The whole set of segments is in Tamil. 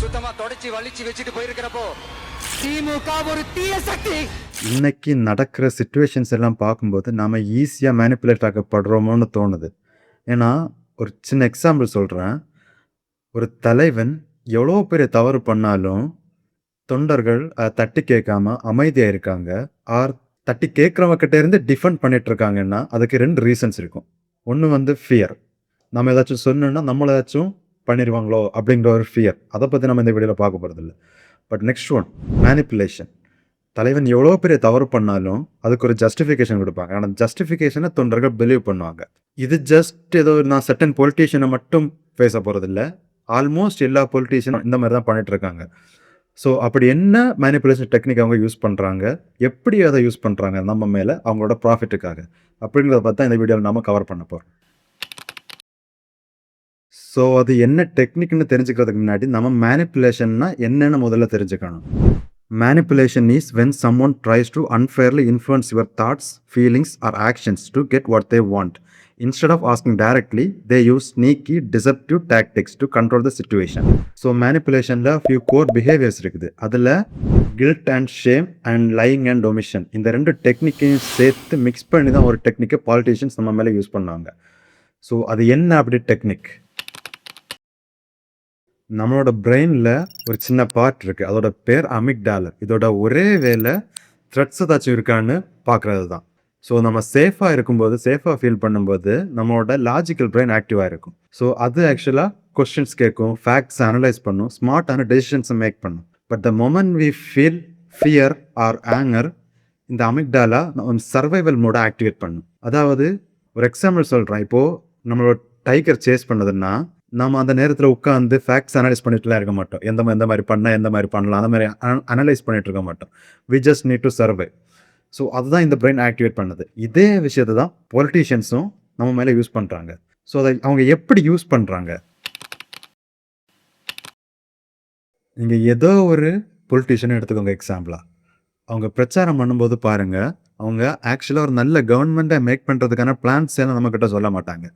சுத்தமா தொடச்சி வலிச்சு வச்சுட்டு போயிருக்கிறப்போ திமுக ஒரு தீய சக்தி. இன்னைக்கு நடக்கிற சிச்சுவேஷன்ஸ் எல்லாம் பார்க்கும்போது நாம ஈஸியாக மேனிப்புலேட் ஆக்கப்படுறோமோன்னு தோணுது. ஏன்னா ஒரு சின்ன எக்ஸாம்பிள் சொல்கிறேன். ஒரு தலைவன் எவ்வளோ பெரிய தவறு பண்ணாலும் தொண்டர்கள் அதை தட்டி கேட்காம அமைதியாக இருக்காங்க. ஆர் தட்டி கேட்குறவங்கிட்ட இருந்து டிஃபெண்ட் பண்ணிட்டு இருக்காங்கன்னா அதுக்கு 2 ரீசன்ஸ் இருக்கும். ஒன்று வந்து ஃபியர். நம்ம ஏதாச்சும் சொன்னோன்னா நம்மளை ஏதாச்சும் பண்ணிடுவாங்களோ அப்படிங்கிற ஒரு ஃபியர். அதை பற்றி நம்ம இந்த வீடியோவில் பார்க்க போகிறதில்ல. But next one manipulation. தலைவன் எவ்வளோ பெரிய தவறு பண்ணாலும் அதுக்கு ஒரு ஜஸ்டிஃபிகேஷன் கொடுப்பாங்க. ஆனால் ஜஸ்டிஃபிகேஷனை தொண்டர்கள் பிலீவ் பண்ணுவாங்க. இது ஜஸ்ட் ஏதோ நான் சர்டன் பொலிட்டீஷியனை மட்டும் பேச போகிறதில்ல. ஆல்மோஸ்ட் எல்லா பொலிட்டீஷியனும் இந்த மாதிரி தான் பண்ணிட்டு இருக்காங்க. ஸோ அப்படி என்ன மேனிப்புலேஷன் டெக்னிக் அவங்க யூஸ் பண்ணுறாங்க, எப்படி அதை யூஸ் பண்ணுறாங்க நம்ம மேலே அவங்களோட ப்ராஃபிட்டுக்காக அப்படிங்கிறத பார்த்தா இந்த வீடியோவில் நம்ம கவர் பண்ண போகிறோம். ஸோ அது என்ன டெக்னிக்னு தெரிஞ்சுக்கிறதுக்கு முன்னாடி நம்ம மேனிப்புலேஷன்னா என்னென்னு முதல்ல தெரிஞ்சுக்கணும். Manipulation is when someone tries to unfairly influence your thoughts, feelings or actions to get what they want. Instead of asking directly, they use sneaky, deceptive tactics to control the situation. So manipulationல few core behaviors இருக்குது. அதில் guilt and shame and lying and omission இந்த 2 டெக்னிக்கையும் சேர்த்து மிக்ஸ் பண்ணி தான் ஒரு டெக்னிக்கை பாலிட்டிஷியன்ஸ் நம்ம மேலே யூஸ் பண்ணாங்க. ஸோ அது என்ன அப்படி டெக்னிக்? நம்மளோட பிரெயினில் ஒரு சின்ன பார்ட் இருக்குது. அதோட பேர் அமிக்டாலர். இதோட ஒரே வேலை த்ரெட்ஸ் ஏதாச்சும் இருக்கான்னு பார்க்குறது தான். ஸோ நம்ம சேஃபாக இருக்கும்போது, சேஃபாக ஃபீல் பண்ணும்போது நம்மளோட லாஜிக்கல் பிரெயின் ஆக்டிவாக இருக்கும். ஸோ அது ஆக்சுவலாக கொஸ்டின்ஸ் கேட்கும், ஃபேக்ட்ஸ் அனலைஸ் பண்ணும், ஸ்மார்ட்டான டெசிஷன்ஸை மேக் பண்ணும். But the moment we feel fear or anger, இந்த அமிக்டாலா நம்ம சர்வைவல் மோட ஆக்டிவேட் பண்ணும். அதாவது ஒரு எக்ஸாம்பிள் சொல்கிறேன். இப்போது நம்மளோட டைகர் சேஸ் பண்ணதுன்னா நம்ம அந்த நேரத்தில் உட்காந்து ஃபேக்ட்ஸ் அனலைஸ் பண்ணிட்டுலாம் இருக்க மாட்டோம். எந்த மாதிரி பண்ணால் எந்த மாதிரி பண்ணலாம் அந்த மாதிரி அனலைஸ் பண்ணிட்டு இருக்க மாட்டோம். We just need to survive. So அதுதான் இந்த பிரெயின் ஆக்டிவேட் பண்ணுது. இதே விஷயத்தை தான் பொலிட்டீஷியன்ஸும் நம்ம மேலே யூஸ் பண்ணுறாங்க. ஸோ அதை அவங்க எப்படி யூஸ் பண்ணுறாங்க? நீங்கள் ஏதோ ஒரு பொலிட்டீஷியனை எடுத்துக்கோங்க எக்ஸாம்பிளாக. அவங்க பிரச்சாரம் பண்ணும்போது பாருங்கள், அவங்க ஆக்சுவலாக ஒரு நல்ல கவர்மெண்ட்டை மேக் பண்ணுறதுக்கான பிளான்ஸ் எல்லாம் நம்மக்கிட்ட சொல்ல மாட்டாங்க.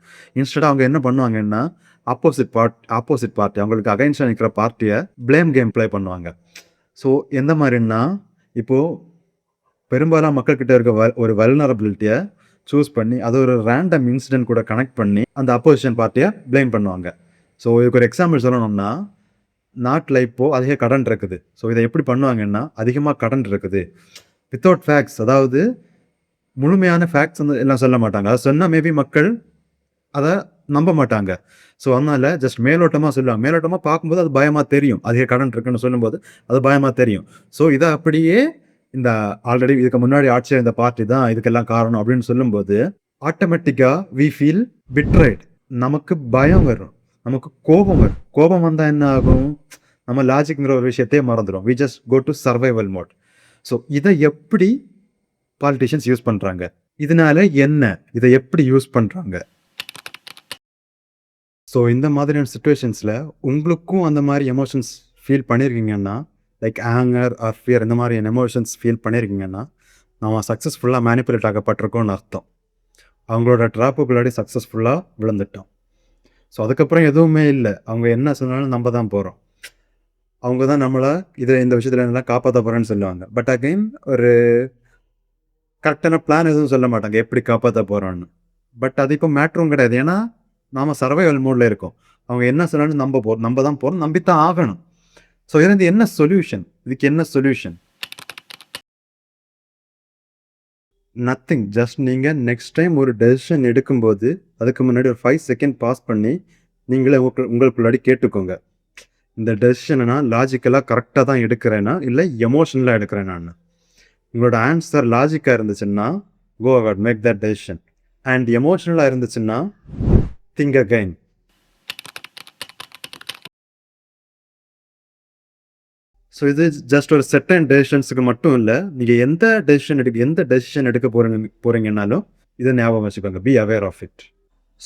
இன்ஸ்டெட் அவங்க என்ன பண்ணுவாங்கன்னா ஆப்போசிட் பார்ட்டி அவங்களுக்கு அகைன்ஸ்டாக நிற்கிற பார்ட்டியை ப்ளேம் கேம் ப்ளே பண்ணுவாங்க. ஸோ எந்த மாதிரின்னா, இப்போது பெரும்பாலான மக்கள்கிட்ட இருக்க ஒரு வல்னரபிலிட்டியை சூஸ் பண்ணி அது ஒரு ரேண்டம் இன்சிடென்ட் கூட கனெக்ட் பண்ணி அந்த அப்போசிஷன் பார்ட்டியை ப்ளேம் பண்ணுவாங்க. ஸோ இதுக்கு ஒரு எக்ஸாம்பிள் சொல்லணும்னா, நாட்டில் இப்போது அதிக கடன் இருக்குது. ஸோ இதை எப்படி பண்ணுவாங்கன்னா, அதிகமாக கடன் இருக்குது வித்தவுட் ஃபேக்ட்ஸ், அதாவது முழுமையான ஃபேக்ட்ஸ் வந்து எல்லாம் சொல்ல மாட்டாங்க. அதை சொன்னால் மேபி மக்கள் அதை நம்ப மாட்டாங்க. ஸோ அதனால் ஜஸ்ட் மேலோட்டமாக சொல்லுவாங்க. மேலோட்டமாக பார்க்கும்போது அது பயமாக தெரியும். அதிக கடன் இருக்குன்னு சொல்லும்போது அது பயமாக தெரியும். ஸோ இதை அப்படியே இந்த ஆல்ரெடி இதுக்கு முன்னாடி ஆட்சியாக இந்த பார்ட்டி தான் இதுக்கெல்லாம் காரணம் அப்படின்னு சொல்லும்போது ஆட்டோமேட்டிக்காக வி ஃபீல் பிட்ரைட். நமக்கு பயம் வரும், நமக்கு கோபம் வரும். கோபம் வந்தால் என்ன ஆகும்? நம்ம லாஜிக்ங்கிற ஒரு விஷயத்தையே மறந்துடும். We just go to survival mode. So இதை எப்படி பாலிட்டிஷியன்ஸ் யூஸ் பண்ணுறாங்க? இதனால என்ன? இதை எப்படி யூஸ் பண்ணுறாங்க? ஸோ இந்த மாதிரியான சுச்சுவேஷன்ஸில் உங்களுக்கும் அந்த மாதிரி எமோஷன்ஸ் ஃபீல் பண்ணியிருக்கீங்கன்னா, லைக் ஆங்கர் ஆர் ஃபியர், இந்த மாதிரி எமோஷன்ஸ் ஃபீல் பண்ணியிருக்கீங்கன்னா நம்ம சக்ஸஸ்ஃபுல்லாக மேனிப்புலேட் ஆகப்பட்டிருக்கோன்னு அர்த்தம். அவங்களோட ட்ராப்புக்குள்ளாடி சக்ஸஸ்ஃபுல்லாக விழுந்துட்டோம். ஸோ அதுக்கப்புறம் எதுவுமே இல்லை. அவங்க என்ன சொன்னாலும் நம்ம தான் போகிறோம். அவங்க தான் நம்மளை இந்த விஷயத்தில் என்னெல்லாம் காப்பாற்ற போகிறேன்னு சொல்லுவாங்க. பட் அகெயின் ஒரு கரெக்டான பிளான் எதுவும் சொல்ல மாட்டாங்க எப்படி காப்பாற்ற போகிறோன்னு. பட் அது இப்போ மேட்ரும் கிடையாது. ஏன்னா நாம் சர்வைவல் மோடில் இருக்கோம். அவங்க என்ன சொன்னாலும் நம்ம தான் போகிறோம், நம்பித்தான் ஆகணும். ஸோ இதுலேருந்து என்ன சொல்யூஷன்? இதுக்கு என்ன சொல்யூஷன்? நத்திங். ஜஸ்ட் நீங்கள் நெக்ஸ்ட் டைம் ஒரு டெசிஷன் எடுக்கும்போது அதுக்கு முன்னாடி ஒரு 5 செகண்ட் பாஸ் பண்ணி நீங்களே உங்களுக்குள்ளாடி கேட்டுக்கோங்க, இந்த டெசிஷனை நான் லாஜிக்கலாக கரெக்டாக தான் எடுக்கிறேன்னா இல்லை எமோஷனலாக எடுக்கிறேன்னான்னு. உங்களோட ஆன்சர் லாஜிக்காக இருந்துச்சுன்னா go ahead, make that decision. And எமோஷனலாக இருந்துச்சுன்னா திங்க் அகைன். ஸோ இது ஜஸ்ட் ஒரு செட்டன் டெசிஷன்ஸுக்கு மட்டும் இல்லை. நீங்கள் எந்த டெசிஷன் எடுக்க போகிறீங்கன்னாலும் இதை ஞாபகம் வச்சுக்கோங்க. Be aware of it.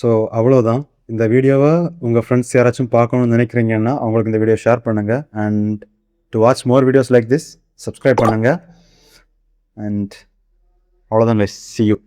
So அவ்வளோதான். இந்த வீடியோவை உங்கள் ஃப்ரெண்ட்ஸ் யாராச்சும் பார்க்கணும்னு நினைக்கிறீங்கன்னா அவங்களுக்கு இந்த வீடியோ ஷேர் பண்ணுங்கள். And to watch more videos like this subscribe பண்ணுங்கள். அண்ட் அவ்வளோதான். See you.